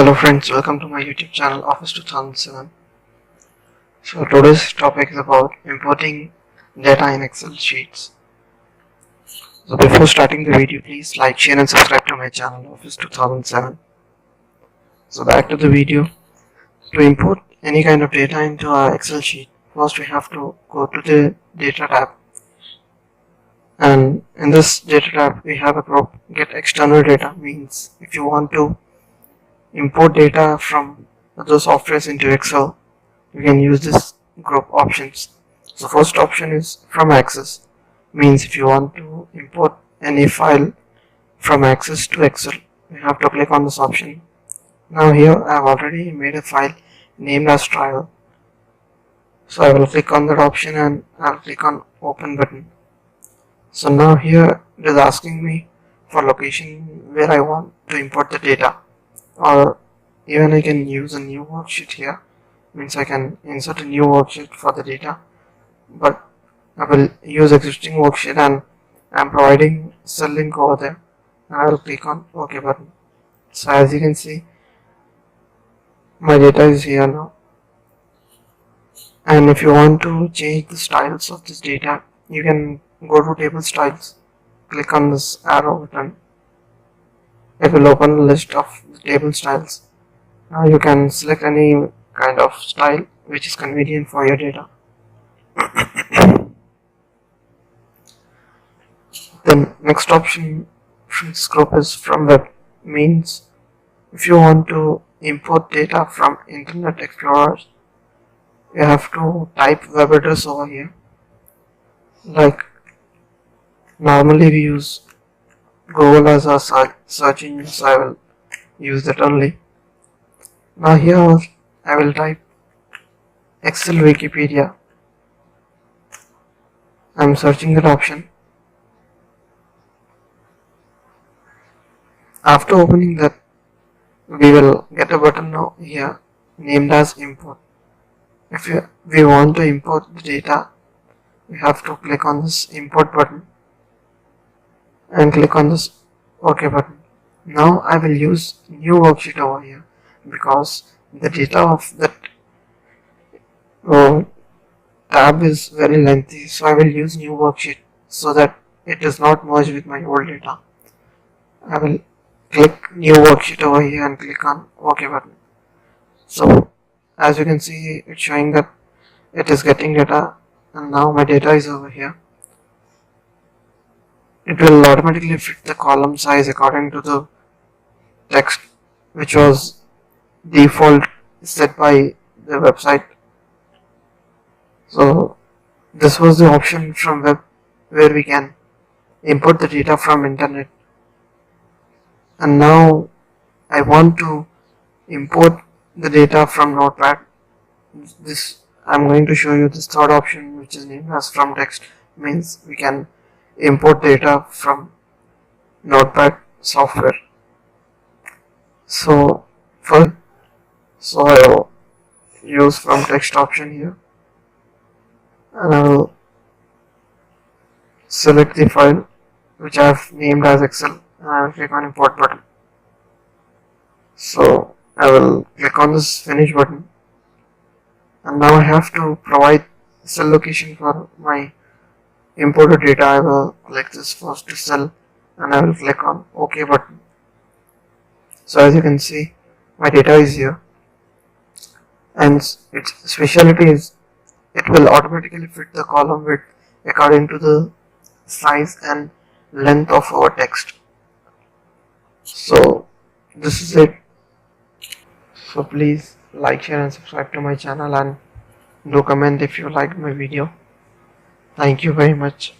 Hello friends, welcome to my YouTube channel Office 2007. So today's topic is about importing data in Excel sheets. So before starting the video, please like, share and subscribe to my channel Office 2007. So back to the video. To import any kind of data into our Excel sheet, first we have to go to the data tab. And in this data tab we have a group get external data. Means if you want to import data from other softwares into Excel, you can use this group options. So first option is from Access. Means if you want to import any file from Access to Excel, you have to click on this option. Now here I have already made a file named as trial. So I will click on that option and I will click on open button. So now here it is asking me for location where I want to import the data, or even I can use a new worksheet here. Means I can insert a new worksheet for the data, but I will use existing worksheet and I am providing cell link over there, and I will click on OK button. So as you can see, my data is here now. And if you want to change the styles of this data, you can go to table styles, click on this arrow button. It will open a list of the table styles. Now you can select any kind of style which is convenient for your data. The next option from this group is from web. Means if you want to import data from Internet Explorer, you have to type web address over here. Like normally we use Google as our search engine, so I will use that only. Now here I will type Excel Wikipedia. I am searching that option. After opening that, we will get a button now here named as import. If we want to import the data, we have to click on this import button and click on this OK button. Now I will use new worksheet over here because the data of that tab is very lengthy, so I will use new worksheet so that it does not merge with my old data. I will click new worksheet over here and click on OK button. So as you can see, it's showing that it is getting data, and now my data is over here. It will automatically fit the column size according to the text which was default set by the website. So this was the option from web where we can import the data from internet. And now I want to import the data from Notepad. I'm going to show you this third option, which is named as from text. Means we can import data from Notepad software. So first, I will use from text option here, and I will select the file which I have named as Excel, and I will click on import button. So I will click on this finish button, and now I have to provide cell location for my imported data. I will click this first to cell and I will click on OK button. So as you can see, my data is here, and its speciality is it will automatically fit the column width according to the size and length of our text. So this is it. So please like, share and subscribe to my channel, and do comment if you liked my video. Thank you very much.